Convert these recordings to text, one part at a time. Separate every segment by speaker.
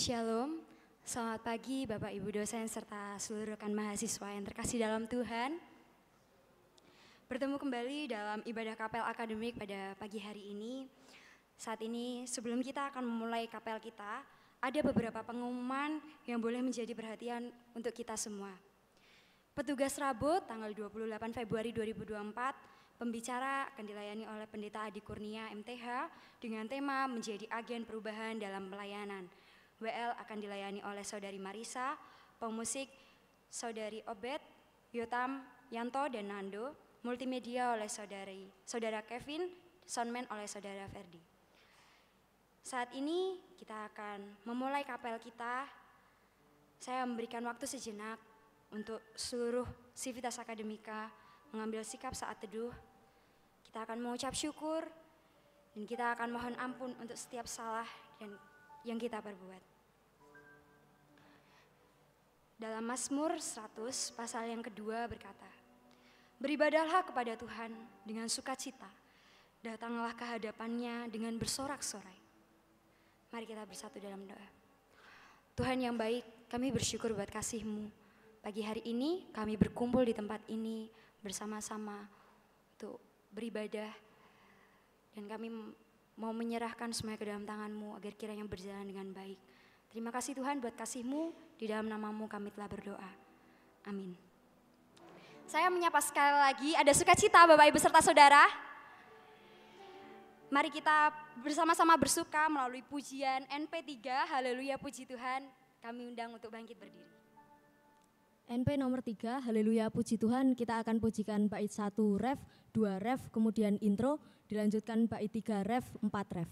Speaker 1: Shalom, selamat pagi Bapak Ibu dosen serta seluruh rekan mahasiswa yang terkasih dalam Tuhan. Bertemu kembali dalam ibadah kapel akademik pada pagi hari ini. Saat ini sebelum kita akan memulai kapel kita, ada beberapa pengumuman yang boleh menjadi perhatian untuk kita semua. Petugas Rabot tanggal 28 Februari 2024, pembicara akan dilayani oleh Pendeta Adi Kurnia MTH dengan tema menjadi agen perubahan dalam pelayanan. WL akan dilayani oleh Saudari Marisa, pemusik Saudari Obed, Yotam, Yanto, dan Nando, multimedia oleh Saudara Kevin, soundman oleh Saudara Ferdi. Saat ini kita akan memulai kapel kita. Saya memberikan waktu sejenak untuk seluruh sivitas akademika mengambil sikap saat teduh. Kita akan mengucap syukur dan kita akan mohon ampun untuk setiap salah dan yang kita perbuat. Dalam Mazmur 100 pasal yang kedua berkata, "Beribadahlah kepada Tuhan dengan sukacita, datanglah ke hadapannya dengan bersorak-sorai." Mari kita bersatu dalam doa. Tuhan yang baik, kami bersyukur buat kasih-Mu. Pagi hari ini kami berkumpul di tempat ini bersama-sama untuk beribadah, dan kami mau menyerahkan semuanya ke dalam tangan-Mu agar kiranya berjalan dengan baik. Terima kasih Tuhan buat kasih-Mu, di dalam nama-Mu kami telah berdoa. Amin. Saya menyapa sekali lagi, ada sukacita Bapak Ibu serta Saudara. Mari kita bersama-sama bersuka melalui pujian NP3, Haleluya Puji Tuhan. Kami undang untuk bangkit berdiri.
Speaker 2: NP nomor 3, Haleluya Puji Tuhan, kita akan pujikan bait 1 ref, 2 ref, kemudian intro, dilanjutkan bait 3 ref, 4 ref.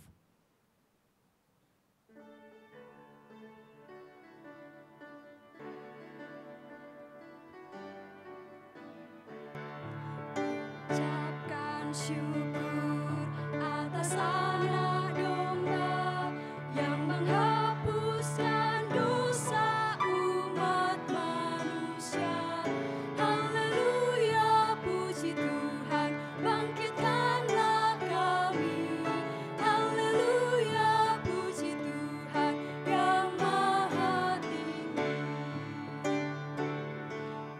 Speaker 1: Ucapkan syukur atas anak domba yang menghapuskan dosa umat manusia. Haleluya puji Tuhan, bangkitkanlah kami. Haleluya puji Tuhan yang maha tinggi.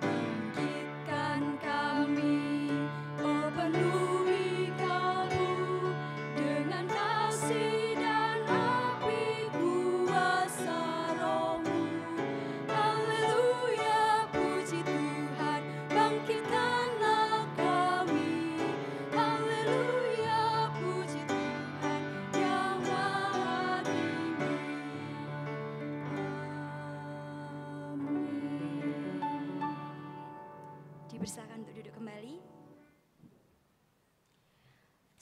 Speaker 1: Bangkitkan kami, oh penuhi kamu dengan kasih dan api kuasa Roh-Mu. Haleluya puji Tuhan, bangkitkanlah kami. Haleluya puji Tuhan yang maha tinggi. Amin. Dipersilakan untuk duduk kembali.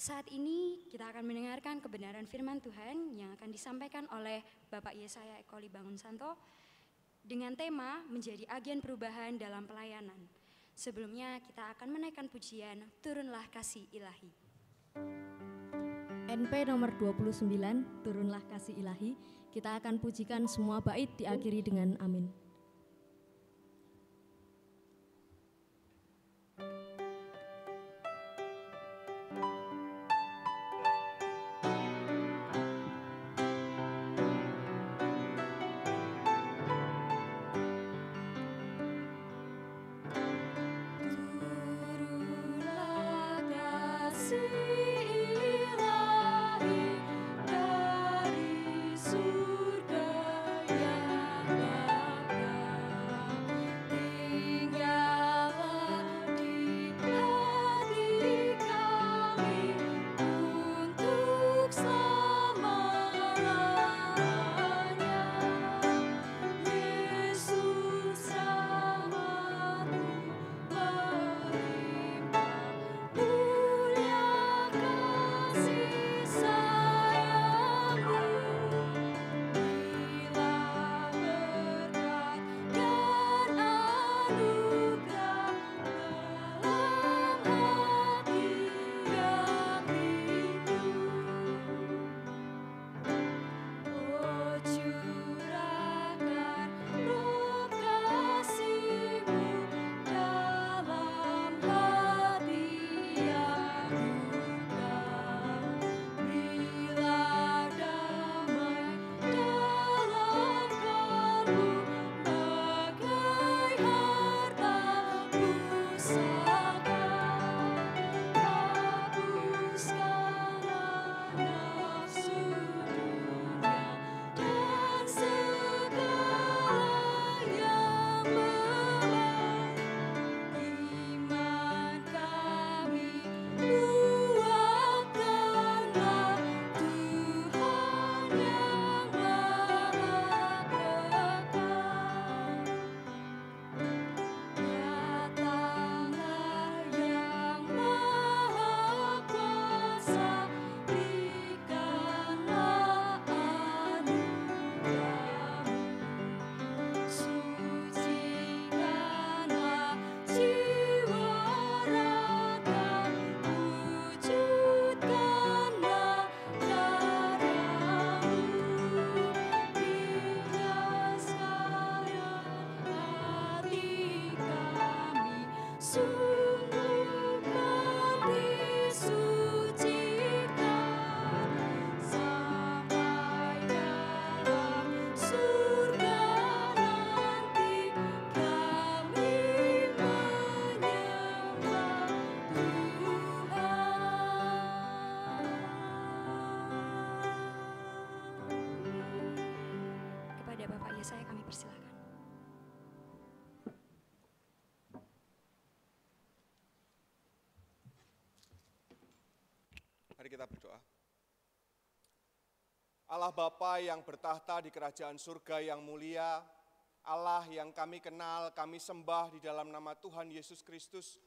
Speaker 1: Saat ini kita akan mendengarkan kebenaran firman Tuhan yang akan disampaikan oleh Bapak Yesaya Ekoli Bangunsanto dengan tema menjadi agen perubahan dalam pelayanan. Sebelumnya kita akan menaikkan pujian Turunlah Kasih Ilahi.
Speaker 2: NP nomor 29, Turunlah Kasih Ilahi, kita akan pujikan semua bait diakhiri dengan amin.
Speaker 1: Turunlah kasih ilahi dari surga yang
Speaker 3: kita berdoa. Allah Bapa yang bertahta di kerajaan surga yang mulia, Allah yang kami kenal, kami sembah di dalam nama Tuhan Yesus Kristus.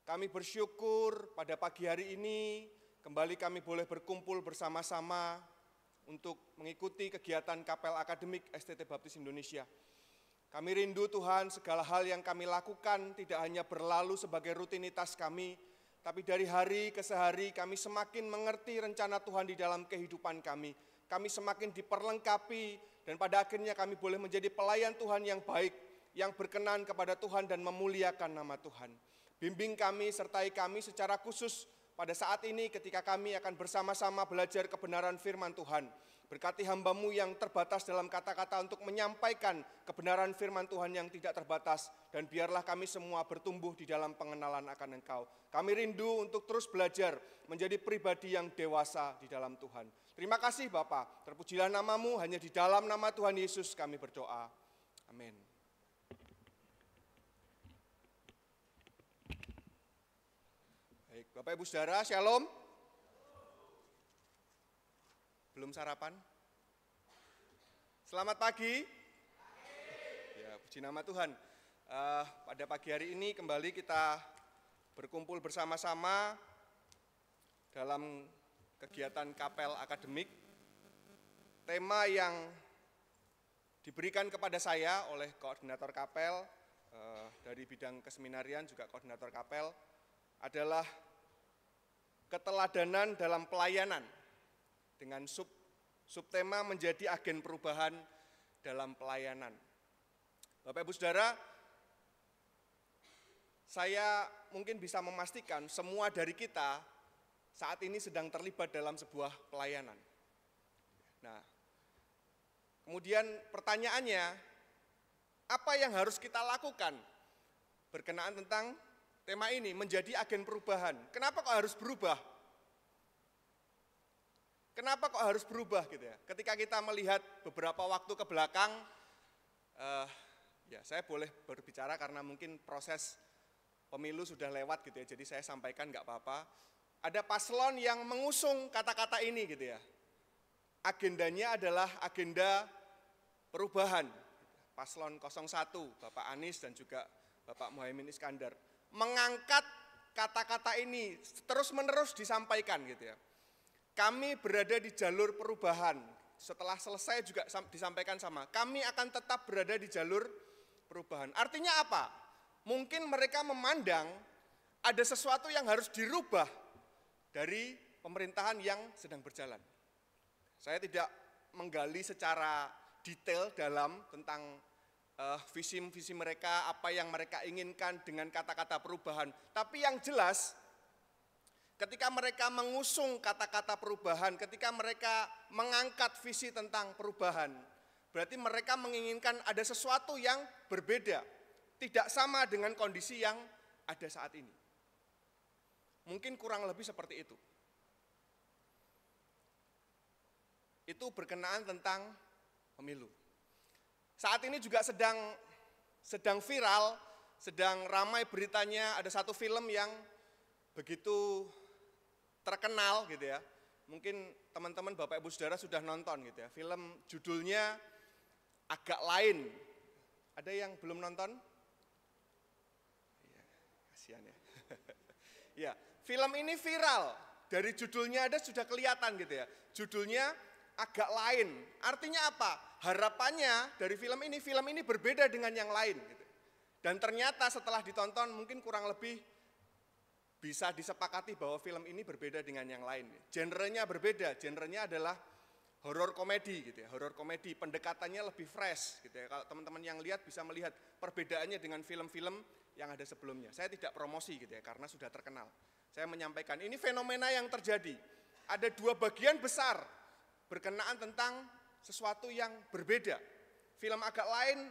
Speaker 3: Kami bersyukur pada pagi hari ini, kembali kami boleh berkumpul bersama-sama untuk mengikuti kegiatan Kapel Akademik STT Baptis Indonesia. Kami rindu Tuhan segala hal yang kami lakukan tidak hanya berlalu sebagai rutinitas kami, tapi dari hari ke hari kami semakin mengerti rencana Tuhan di dalam kehidupan kami. Kami semakin diperlengkapi dan pada akhirnya kami boleh menjadi pelayan Tuhan yang baik, yang berkenan kepada Tuhan dan memuliakan nama Tuhan. Bimbing kami, sertai kami secara khusus pada saat ini ketika kami akan bersama-sama belajar kebenaran firman Tuhan. Berkati hamba-Mu yang terbatas dalam kata-kata untuk menyampaikan kebenaran firman Tuhan yang tidak terbatas. Dan biarlah kami semua bertumbuh di dalam pengenalan akan Engkau. Kami rindu untuk terus belajar menjadi pribadi yang dewasa di dalam Tuhan. Terima kasih Bapa, terpujilah nama-Mu, hanya di dalam nama Tuhan Yesus kami berdoa. Amin. Baik, Bapak Ibu Saudara, Shalom. Belum sarapan? Selamat pagi. Ya, puji nama Tuhan. Pada pagi hari ini kembali kita berkumpul bersama-sama dalam kegiatan Kapel Akademik. Tema yang diberikan kepada saya oleh koordinator Kapel dari bidang keseminarian juga koordinator Kapel adalah keteladanan dalam pelayanan. Dengan subtema menjadi agen perubahan dalam pelayanan. Bapak Ibu Saudara, saya mungkin bisa memastikan semua dari kita saat ini sedang terlibat dalam sebuah pelayanan. Nah, kemudian pertanyaannya, apa yang harus kita lakukan berkenaan tentang tema ini, menjadi agen perubahan? Kenapa kok harus berubah? Kenapa kok harus berubah gitu ya? Ketika kita melihat beberapa waktu ke belakang, ya saya boleh berbicara karena mungkin proses pemilu sudah lewat gitu ya, jadi saya sampaikan nggak apa-apa. Ada paslon yang mengusung kata-kata ini gitu ya. Agendanya adalah agenda perubahan. Paslon 01, Bapak Anies dan juga Bapak Muhaimin Iskandar. Mengangkat kata-kata ini terus-menerus disampaikan gitu ya. Kami berada di jalur perubahan. Setelah selesai juga disampaikan sama, kami akan tetap berada di jalur perubahan. Artinya apa? Mungkin mereka memandang ada sesuatu yang harus dirubah dari pemerintahan yang sedang berjalan. Saya tidak menggali secara detail dalam tentang visi-visi mereka, apa yang mereka inginkan dengan kata-kata perubahan. Tapi yang jelas, ketika mereka mengusung kata-kata perubahan, ketika mereka mengangkat visi tentang perubahan, berarti mereka menginginkan ada sesuatu yang berbeda, tidak sama dengan kondisi yang ada saat ini. Mungkin kurang lebih seperti itu. Itu berkenaan tentang pemilu. Saat ini juga sedang viral, sedang ramai beritanya, ada satu film yang begitu terkenal gitu ya. Mungkin teman-teman Bapak Ibu Saudara sudah nonton gitu ya. Film judulnya Agak Lain. Ada yang belum nonton? Ya, kasihan ya. Ya, film ini viral. Dari judulnya ada sudah kelihatan gitu ya. Judulnya Agak Lain. Artinya apa? Harapannya dari film ini berbeda dengan yang lain gitu. Dan ternyata setelah ditonton mungkin kurang lebih bisa disepakati bahwa film ini berbeda dengan yang lain. Genrenya berbeda, genrenya adalah horor komedi gitu ya. Horor komedi, pendekatannya lebih fresh gitu ya. Kalau teman-teman yang lihat bisa melihat perbedaannya dengan film-film yang ada sebelumnya. Saya tidak promosi gitu ya, karena sudah terkenal. Saya menyampaikan, ini fenomena yang terjadi. Ada dua bagian besar berkenaan tentang sesuatu yang berbeda. Film Agak Lain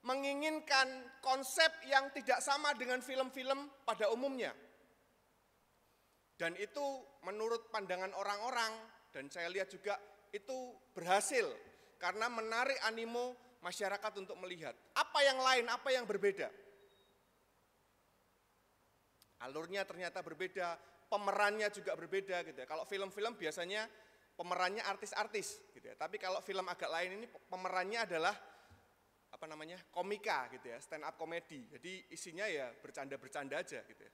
Speaker 3: menginginkan konsep yang tidak sama dengan film-film pada umumnya. Dan itu menurut pandangan orang-orang, dan saya lihat juga itu berhasil karena menarik animo masyarakat untuk melihat apa yang lain, apa yang berbeda. Alurnya ternyata berbeda, pemerannya juga berbeda gitu ya. Kalau film-film biasanya pemerannya artis-artis gitu ya. Tapi kalau film agak lain ini pemerannya adalah komika gitu ya, stand up comedy. Jadi isinya ya bercanda-bercanda aja gitu ya.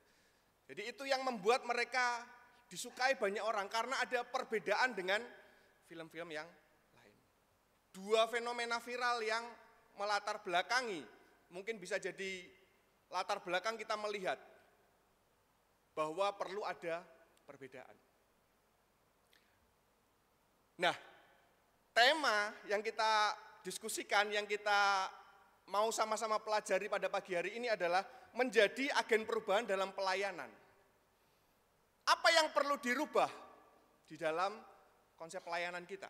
Speaker 3: Jadi itu yang membuat mereka disukai banyak orang karena ada perbedaan dengan film-film yang lain. Dua fenomena viral yang melatar belakangi, mungkin bisa jadi latar belakang kita melihat bahwa perlu ada perbedaan. Nah, tema yang kita diskusikan, yang kita mau sama-sama pelajari pada pagi hari ini adalah menjadi agen perubahan dalam pelayanan. Apa yang perlu dirubah di dalam konsep pelayanan kita?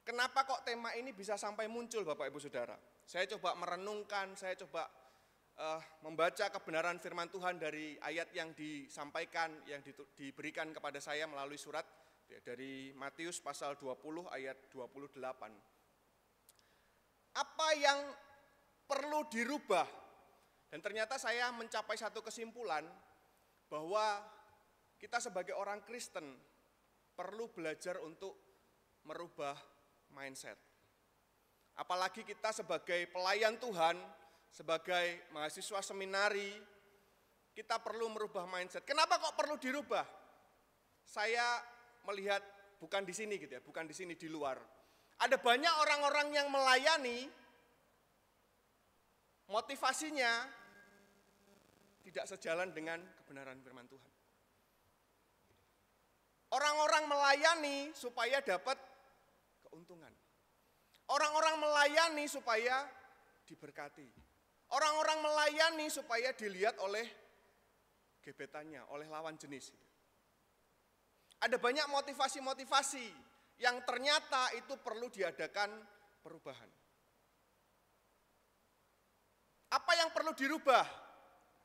Speaker 3: Kenapa kok tema ini bisa sampai muncul Bapak Ibu Saudara? Saya coba merenungkan, saya coba membaca kebenaran firman Tuhan dari ayat yang disampaikan, yang diberikan kepada saya melalui surat dari Matius pasal 20 ayat 28. Apa yang perlu dirubah? Dan ternyata saya mencapai satu kesimpulan bahwa kita sebagai orang Kristen perlu belajar untuk merubah mindset. Apalagi kita sebagai pelayan Tuhan, sebagai mahasiswa seminari, kita perlu merubah mindset. Kenapa kok perlu dirubah? Saya melihat bukan di sini gitu ya, bukan di sini, di luar. Ada banyak orang-orang yang melayani, motivasinya tidak sejalan dengan kebenaran firman Tuhan. Orang-orang melayani supaya dapat keuntungan. Orang-orang melayani supaya diberkati. Orang-orang melayani supaya dilihat oleh gebetannya, oleh lawan jenis. Ada banyak motivasi-motivasi yang ternyata itu perlu diadakan perubahan. Apa yang perlu dirubah?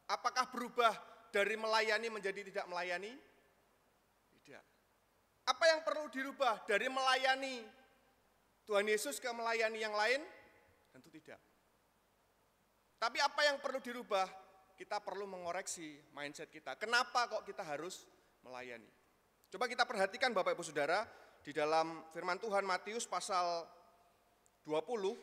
Speaker 3: Apakah berubah dari melayani menjadi tidak melayani? Tidak. Apa yang perlu dirubah dari melayani Tuhan Yesus ke melayani yang lain? Tentu tidak. Tapi apa yang perlu dirubah? Kita perlu mengoreksi mindset kita. Kenapa kok kita harus melayani? Coba kita perhatikan Bapak Ibu Saudara, di dalam firman Tuhan Matius pasal 20.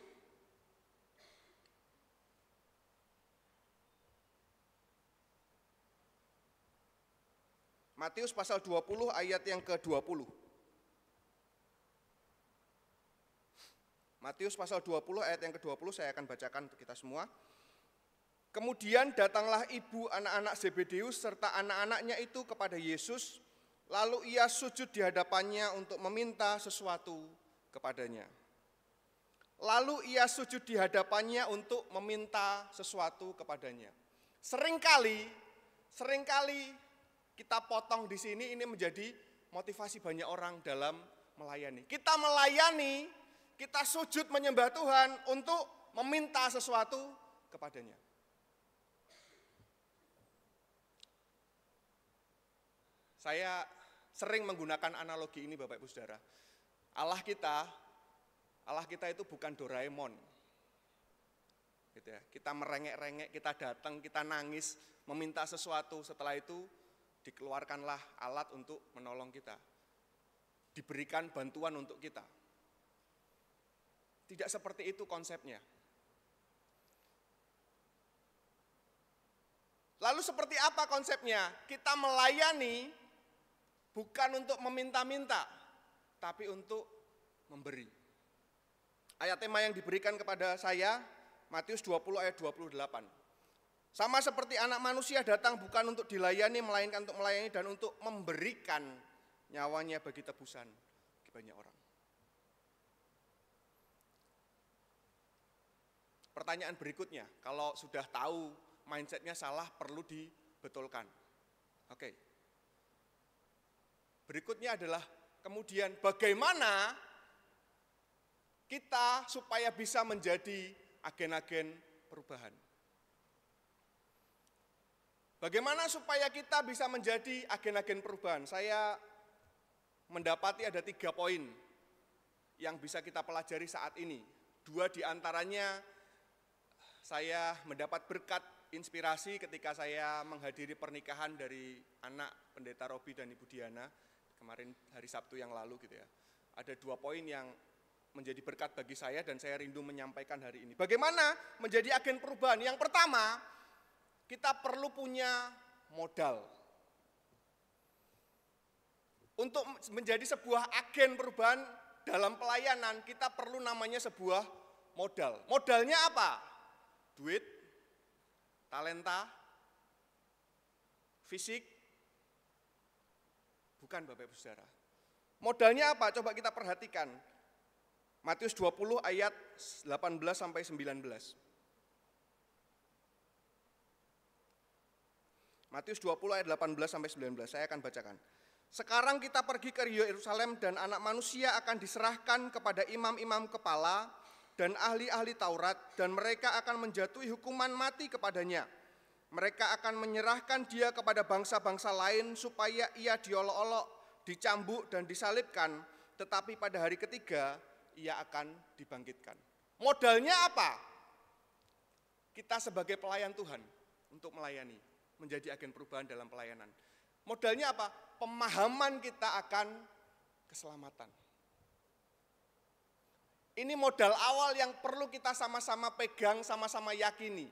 Speaker 3: Matius pasal 20 ayat yang ke-20. Matius pasal 20 ayat yang ke-20 saya akan bacakan untuk kita semua. Kemudian datanglah ibu anak-anak Zebedeus serta anak-anaknya itu kepada Yesus, lalu ia sujud di hadapannya untuk meminta sesuatu kepadanya. Lalu ia sujud di hadapannya untuk meminta sesuatu kepadanya. Seringkali kita potong di sini, ini menjadi motivasi banyak orang dalam melayani. Kita melayani, kita sujud menyembah Tuhan untuk meminta sesuatu kepadanya. Saya sering menggunakan analogi ini Bapak Ibu Saudara. Allah kita itu bukan Doraemon. Gitu ya. Kita merengek-rengek, kita datang, kita nangis, meminta sesuatu, setelah itu dikeluarkanlah alat untuk menolong kita. Diberikan bantuan untuk kita. Tidak seperti itu konsepnya. Lalu seperti apa konsepnya? Kita melayani bukan untuk meminta-minta, tapi untuk memberi. Ayat tema yang diberikan kepada saya, Matius 20 ayat 28. Sama seperti anak manusia datang bukan untuk dilayani, melainkan untuk melayani dan untuk memberikan nyawanya bagi tebusan bagi banyak orang. Pertanyaan berikutnya, kalau sudah tahu mindsetnya salah, perlu dibetulkan. Oke. Berikutnya adalah kemudian bagaimana kita supaya bisa menjadi agen-agen perubahan. Bagaimana supaya kita bisa menjadi agen-agen perubahan? Saya mendapati ada 3 poin yang bisa kita pelajari saat ini. 2 diantaranya saya mendapat berkat inspirasi ketika saya menghadiri pernikahan dari anak Pendeta Robi dan Ibu Diana kemarin hari Sabtu yang lalu gitu ya. Ada 2 poin yang menjadi berkat bagi saya dan saya rindu menyampaikan hari ini. Bagaimana menjadi agen perubahan? Yang pertama, kita perlu punya modal. Untuk menjadi sebuah agen perubahan dalam pelayanan, kita perlu namanya sebuah modal. Modalnya apa? Duit, talenta, fisik, bukan Bapak Ibu Saudara. Modalnya apa? Coba kita perhatikan. Matius 20 ayat 18 sampai 19. Matius 20 ayat 18 sampai 19. Saya akan bacakan. Sekarang kita pergi ke Yerusalem dan anak manusia akan diserahkan kepada imam-imam kepala dan ahli-ahli Taurat dan mereka akan menjatuhi hukuman mati kepadanya. Mereka akan menyerahkan dia kepada bangsa-bangsa lain supaya ia diolok-olok, dicambuk dan disalibkan, tetapi pada hari ketiga ia akan dibangkitkan. Modalnya apa? Kita sebagai pelayan Tuhan untuk melayani, menjadi agen perubahan dalam pelayanan. Modalnya apa? Pemahaman kita akan keselamatan. Ini modal awal yang perlu kita sama-sama pegang, sama-sama yakini.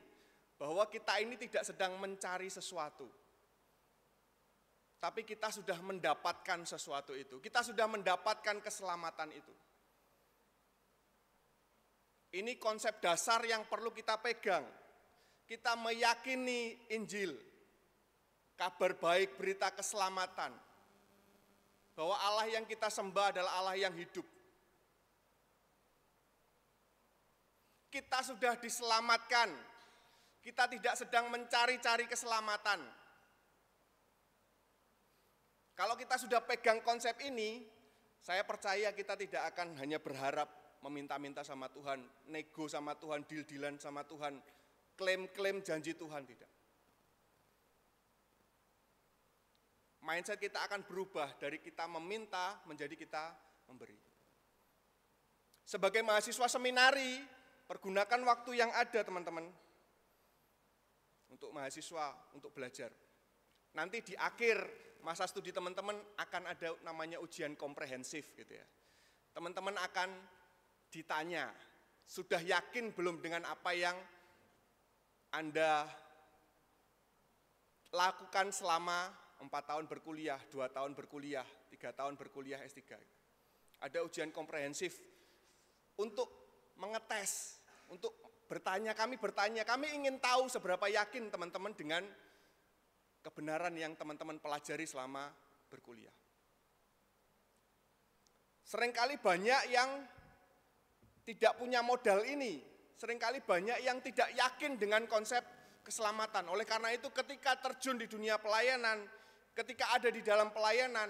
Speaker 3: Bahwa kita ini tidak sedang mencari sesuatu. Tapi kita sudah mendapatkan sesuatu itu. Kita sudah mendapatkan keselamatan itu. Ini konsep dasar yang perlu kita pegang. Kita meyakini Injil, kabar baik, berita keselamatan. Bahwa Allah yang kita sembah adalah Allah yang hidup. Kita sudah diselamatkan. Kita tidak sedang mencari-cari keselamatan. Kalau kita sudah pegang konsep ini, saya percaya kita tidak akan hanya berharap meminta-minta sama Tuhan, nego sama Tuhan, deal-dealan sama Tuhan, klaim-klaim janji Tuhan, tidak. Mindset kita akan berubah dari kita meminta menjadi kita memberi. Sebagai mahasiswa seminari, pergunakan waktu yang ada teman-teman untuk mahasiswa, untuk belajar. Nanti di akhir masa studi teman-teman akan ada namanya ujian komprehensif gitu ya. Teman-teman akan ditanya, sudah yakin belum dengan apa yang Anda lakukan selama 4 tahun berkuliah, 2 tahun berkuliah, 3 tahun berkuliah S3. Ada ujian komprehensif untuk mengetes, untuk bertanya, kami ingin tahu seberapa yakin teman-teman dengan kebenaran yang teman-teman pelajari selama berkuliah. Seringkali banyak yang tidak punya modal ini, seringkali banyak yang tidak yakin dengan konsep keselamatan. Oleh karena itu ketika terjun di dunia pelayanan, ketika ada di dalam pelayanan,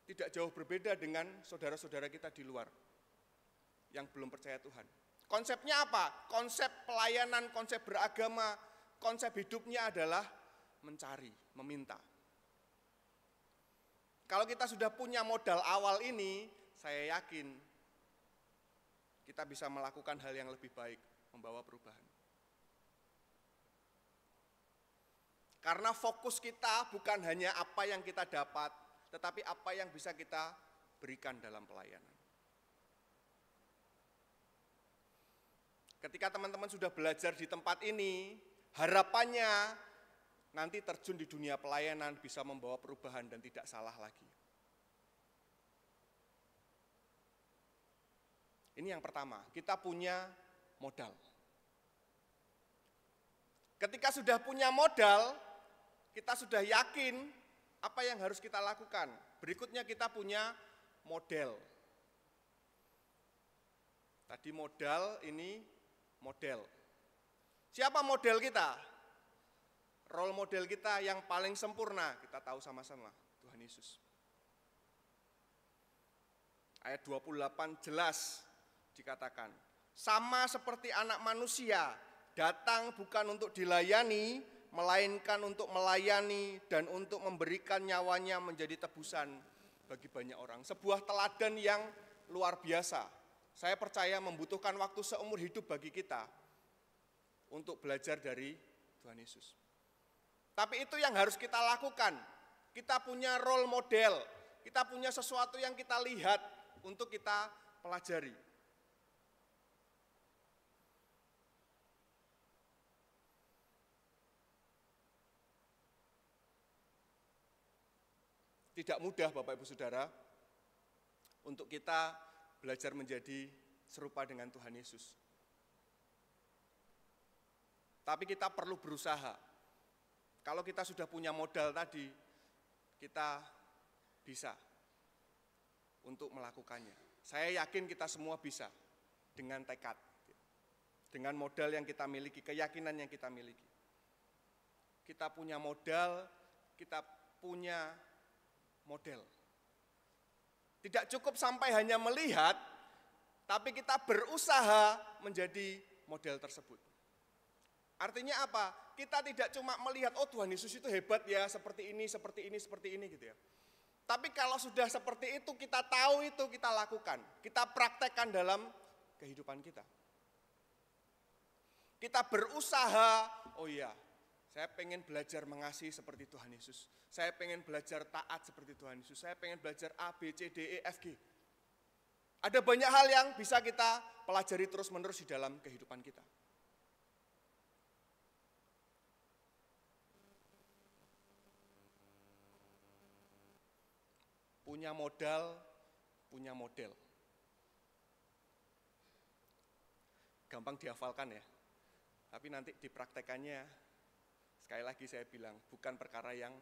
Speaker 3: tidak jauh berbeda dengan saudara-saudara kita di luar yang belum percaya Tuhan. Konsepnya apa? Konsep pelayanan, konsep beragama, konsep hidupnya adalah mencari, meminta. Kalau kita sudah punya modal awal ini, saya yakin kita bisa melakukan hal yang lebih baik, membawa perubahan. Karena fokus kita bukan hanya apa yang kita dapat, tetapi apa yang bisa kita berikan dalam pelayanan. Ketika teman-teman sudah belajar di tempat ini, harapannya nanti terjun di dunia pelayanan bisa membawa perubahan dan tidak salah lagi. Ini yang pertama, kita punya modal. Ketika sudah punya modal, kita sudah yakin apa yang harus kita lakukan. Berikutnya kita punya model. Tadi modal, ini model. Siapa model kita? Role model kita yang paling sempurna, kita tahu sama-sama, Tuhan Yesus. Ayat 28 jelas dikatakan, sama seperti anak manusia, datang bukan untuk dilayani, melainkan untuk melayani dan untuk memberikan nyawanya menjadi tebusan bagi banyak orang. Sebuah teladan yang luar biasa. Saya percaya membutuhkan waktu seumur hidup bagi kita untuk belajar dari Tuhan Yesus. Tapi itu yang harus kita lakukan. Kita punya role model, kita punya sesuatu yang kita lihat untuk kita pelajari. Tidak mudah Bapak Ibu Saudara untuk kita belajar menjadi serupa dengan Tuhan Yesus. Tapi kita perlu berusaha. Kalau kita sudah punya modal tadi, kita bisa untuk melakukannya. Saya yakin kita semua bisa dengan tekad, dengan modal yang kita miliki, keyakinan yang kita miliki. Kita punya modal, kita punya model. Tidak cukup sampai hanya melihat, tapi kita berusaha menjadi model tersebut. Artinya apa? Kita tidak cuma melihat, oh Tuhan Yesus itu hebat ya, seperti ini, seperti ini, seperti ini gitu ya. Tapi kalau sudah seperti itu, kita tahu itu, kita lakukan. Kita praktekkan dalam kehidupan kita. Kita berusaha, oh iya, saya pengen belajar mengasihi seperti Tuhan Yesus. Saya pengen belajar taat seperti Tuhan Yesus. Saya pengen belajar A, B, C, D, E, F, G. Ada banyak hal yang bisa kita pelajari terus-menerus di dalam kehidupan kita. Punya modal, punya model. Gampang dihafalkan ya. Tapi nanti dipraktekannya, sekali lagi saya bilang, bukan perkara yang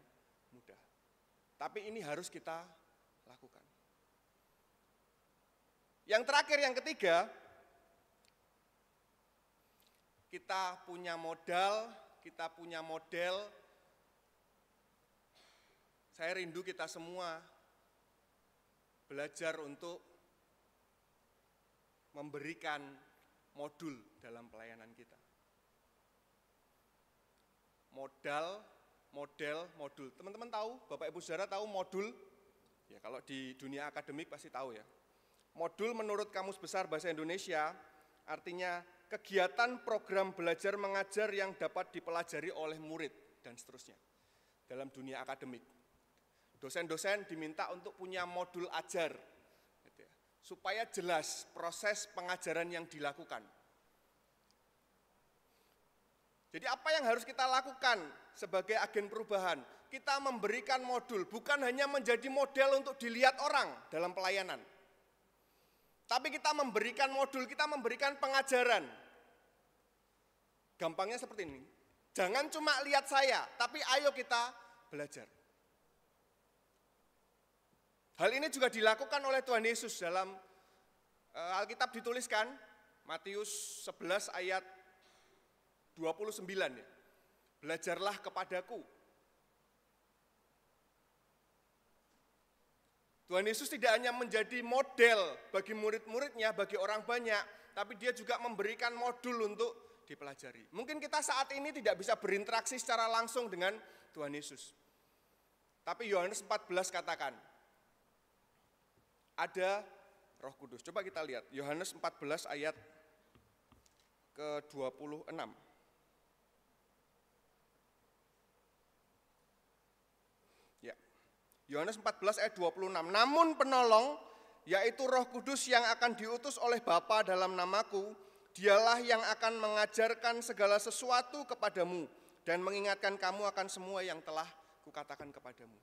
Speaker 3: mudah. Tapi ini harus kita lakukan. Yang terakhir, yang ketiga, kita punya modal, kita punya model. Saya rindu kita semua belajar untuk memberikan modul dalam pelayanan kita. Modal, model, modul. Teman-teman tahu, Bapak Ibu Saudara tahu modul? Ya, kalau di dunia akademik pasti tahu ya. Modul menurut Kamus Besar Bahasa Indonesia artinya kegiatan program belajar mengajar yang dapat dipelajari oleh murid dan seterusnya dalam dunia akademik. Dosen-dosen diminta untuk punya modul ajar, gitu ya, supaya jelas proses pengajaran yang dilakukan. Jadi apa yang harus kita lakukan sebagai agen perubahan? Kita memberikan modul, bukan hanya menjadi model untuk dilihat orang dalam pelayanan. Tapi kita memberikan modul, kita memberikan pengajaran. Gampangnya seperti ini, jangan cuma lihat saya, tapi ayo kita belajar. Hal ini juga dilakukan oleh Tuhan Yesus dalam Alkitab dituliskan, Matius 11 ayat 29 ya. Belajarlah kepadaku. Tuhan Yesus tidak hanya menjadi model bagi murid-muridnya, bagi orang banyak, tapi dia juga memberikan modul untuk dipelajari. Mungkin kita saat ini tidak bisa berinteraksi secara langsung dengan Tuhan Yesus. Tapi Yohanes 14 katakan, ada Roh Kudus. Coba kita lihat, Yohanes 14 ayat ke-26. Ya. Yohanes 14 ayat 26. Namun penolong, yaitu Roh Kudus yang akan diutus oleh Bapa dalam namaku, dialah yang akan mengajarkan segala sesuatu kepadamu dan mengingatkan kamu akan semua yang telah kukatakan kepadamu.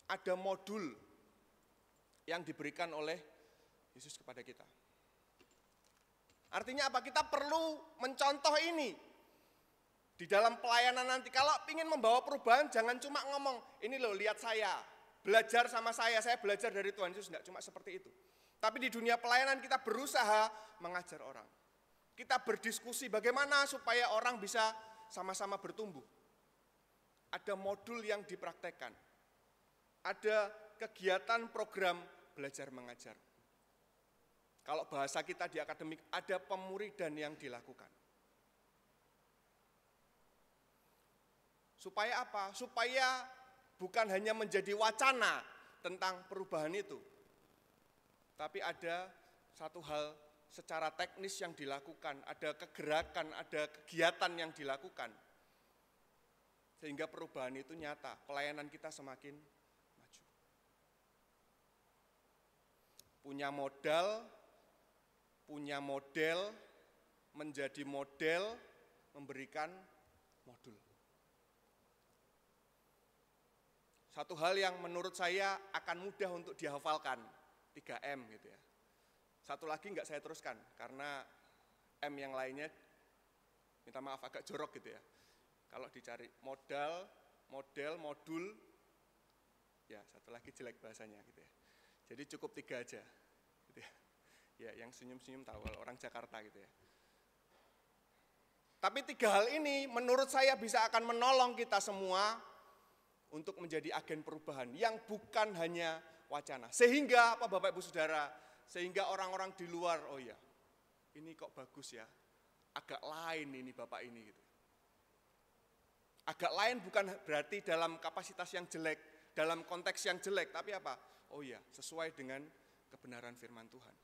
Speaker 3: Ada modul yang diberikan oleh Yesus kepada kita. Artinya apa? Kita perlu mencontoh ini di dalam pelayanan nanti. Kalau ingin membawa perubahan, jangan cuma ngomong, ini loh lihat saya, belajar sama saya belajar dari Tuhan Yesus, enggak cuma seperti itu. Tapi di dunia pelayanan kita berusaha mengajar orang. Kita berdiskusi bagaimana supaya orang bisa sama-sama bertumbuh. Ada modul yang dipraktekkan. Ada kegiatan program belajar mengajar. Kalau bahasa kita di akademik, ada pemuridan yang dilakukan. Supaya apa? Supaya bukan hanya menjadi wacana tentang perubahan itu, tapi ada satu hal secara teknis yang dilakukan, ada kegerakan, ada kegiatan yang dilakukan. Sehingga perubahan itu nyata, pelayanan kita semakin maju. Punya model, menjadi model, memberikan modul. Satu hal yang menurut saya akan mudah untuk dihafalkan, 3M gitu ya. Satu lagi enggak saya teruskan, karena M yang lainnya, minta maaf agak jorok gitu ya. Kalau dicari model, modul, ya satu lagi jelek bahasanya gitu ya. Jadi cukup 3 aja gitu ya. Ya yang senyum-senyum tahu kalau orang Jakarta gitu ya. Tapi 3 hal ini menurut saya bisa akan menolong kita semua untuk menjadi agen perubahan yang bukan hanya wacana. Sehingga apa Bapak Ibu Saudara, sehingga orang-orang di luar, oh ya ini kok bagus ya, agak lain ini Bapak ini gitu. Agak lain bukan berarti dalam kapasitas yang jelek, dalam konteks yang jelek, tapi apa? Oh ya, sesuai dengan kebenaran firman Tuhan.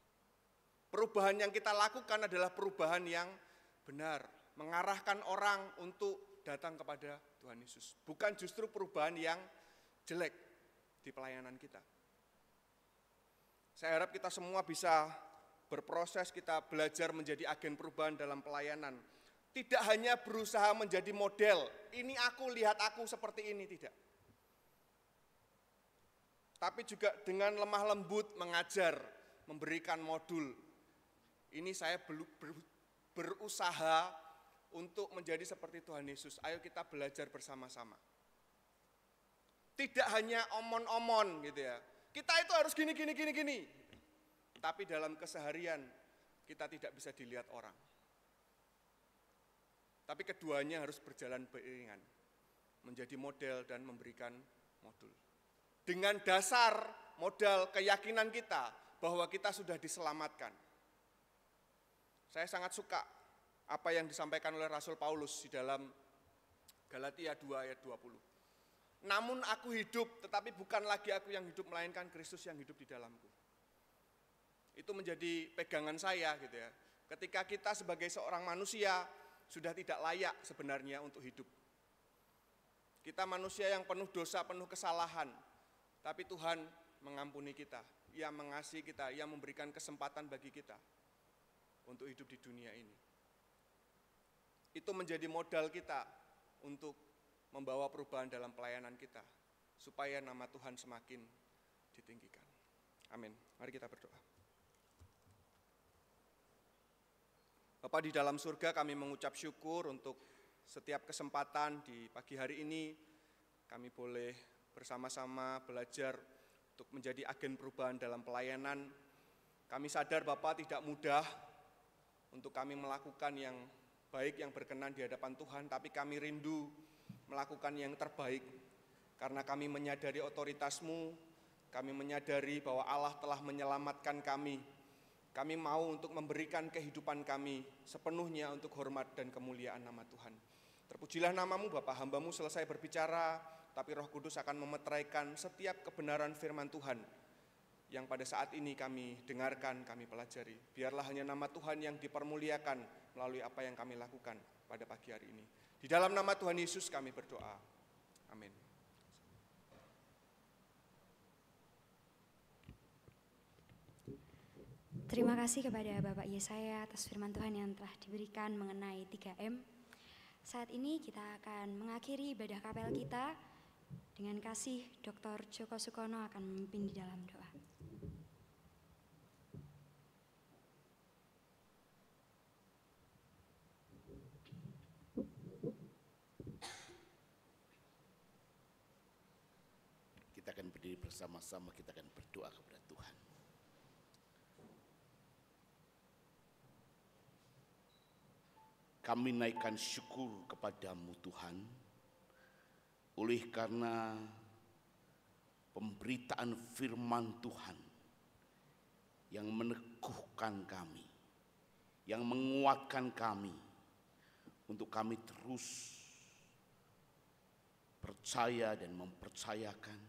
Speaker 3: Perubahan yang kita lakukan adalah perubahan yang benar, mengarahkan orang untuk datang kepada Tuhan Yesus. Bukan justru perubahan yang jelek di pelayanan kita. Saya harap kita semua bisa berproses, kita belajar menjadi agen perubahan dalam pelayanan. Tidak hanya berusaha menjadi model, ini aku, lihat aku seperti ini, tidak. Tapi juga dengan lemah lembut mengajar, memberikan modul. Ini saya berusaha untuk menjadi seperti Tuhan Yesus. Ayo kita belajar bersama-sama. Tidak hanya omon-omon gitu ya. Kita itu harus gini. Tapi dalam keseharian kita tidak bisa dilihat orang. Tapi keduanya harus berjalan beriringan. Menjadi model dan memberikan modul. Dengan dasar modal keyakinan kita bahwa kita sudah diselamatkan. Saya sangat suka apa yang disampaikan oleh Rasul Paulus di dalam Galatia 2 ayat 20. Namun aku hidup, tetapi bukan lagi aku yang hidup, melainkan Kristus yang hidup di dalamku. Itu menjadi pegangan saya gitu ya. Ketika kita sebagai seorang manusia sudah tidak layak sebenarnya untuk hidup. Kita manusia yang penuh dosa, penuh kesalahan. Tapi Tuhan mengampuni kita, Ia mengasihi kita, Ia memberikan kesempatan bagi kita untuk hidup di dunia ini. Itu menjadi modal kita untuk membawa perubahan dalam pelayanan kita, supaya nama Tuhan semakin ditinggikan. Amin. Mari kita berdoa. Bapa di dalam surga, kami mengucap syukur untuk setiap kesempatan di pagi hari ini, kami boleh bersama-sama belajar untuk menjadi agen perubahan dalam pelayanan. Kami sadar Bapak tidak mudah untuk kami melakukan yang baik, yang berkenan di hadapan Tuhan, tapi kami rindu melakukan yang terbaik, karena kami menyadari otoritas-Mu, kami menyadari bahwa Allah telah menyelamatkan kami. Kami mau untuk memberikan kehidupan kami sepenuhnya untuk hormat dan kemuliaan nama Tuhan. Terpujilah nama-Mu Bapa, hamba-Mu selesai berbicara, tapi Roh Kudus akan memeteraikan setiap kebenaran firman Tuhan yang pada saat ini kami dengarkan, kami pelajari. Biarlah hanya nama Tuhan yang dipermuliakan melalui apa yang kami lakukan pada pagi hari ini. Di dalam nama Tuhan Yesus kami berdoa. Amin.
Speaker 1: Terima kasih kepada Bapak Yesaya atas firman Tuhan yang telah diberikan mengenai 3M. Saat ini kita akan mengakhiri ibadah kapel kita dengan kasih Dr. Joko Sukono akan memimpin di dalam doa.
Speaker 4: Kita akan berdiri bersama-sama, kita akan berdoa kepada Tuhan. Kami naikkan syukur kepadamu Tuhan, oleh karena pemberitaan firman Tuhan yang meneguhkan kami, yang menguatkan kami, untuk kami terus percaya dan mempercayakan,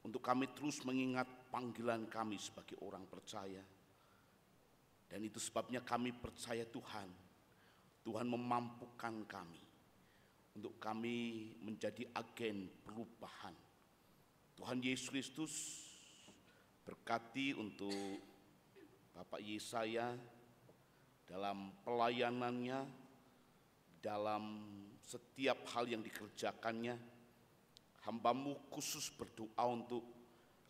Speaker 4: untuk kami terus mengingat panggilan kami sebagai orang percaya, Dan itu sebabnya kami percaya Tuhan. Tuhan memampukan kami untuk kami menjadi agen perubahan. Tuhan Yesus Kristus berkati untuk Bapak Yesaya dalam pelayanannya, dalam setiap hal yang dikerjakannya. Hambamu khusus berdoa untuk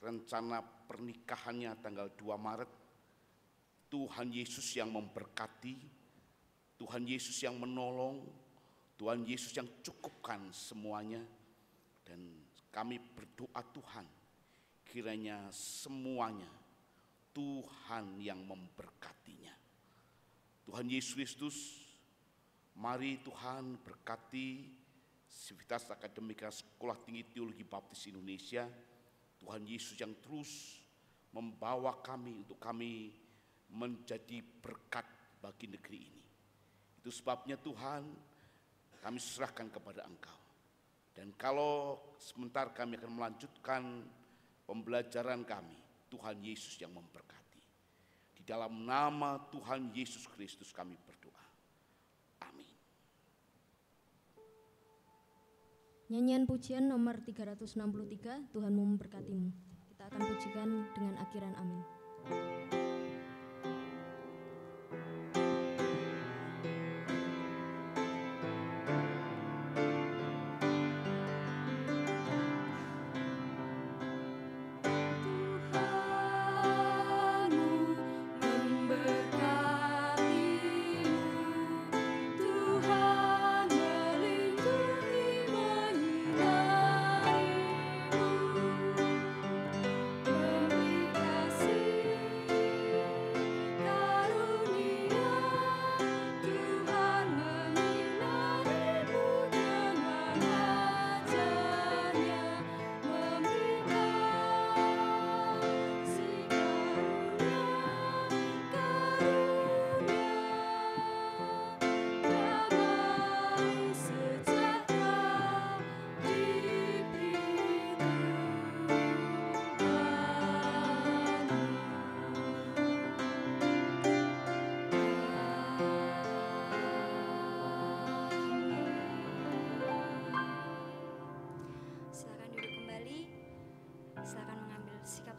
Speaker 4: rencana pernikahannya tanggal 2 Maret. Tuhan Yesus yang memberkati, Tuhan Yesus yang menolong, Tuhan Yesus yang cukupkan semuanya. Dan kami berdoa Tuhan, kiranya semuanya Tuhan yang memberkatinya. Tuhan Yesus Kristus, mari Tuhan berkati Sivitas Akademika Sekolah Tinggi Teologi Baptis Indonesia. Tuhan Yesus yang terus membawa kami untuk kami menjadi berkat bagi negeri ini. Itu sebabnya Tuhan, kami serahkan kepada Engkau. Dan kalau sebentar kami akan melanjutkan pembelajaran kami, Tuhan Yesus yang memberkati. Di dalam nama Tuhan Yesus Kristus kami berdoa. Amin.
Speaker 2: Nyanyian pujian nomor 363, Tuhanmu memberkatimu. Kita akan pujikan dengan akhiran amin.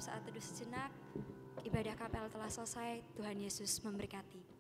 Speaker 1: Saat teduh sejenak, ibadah kapel telah selesai. Tuhan Yesus memberkati.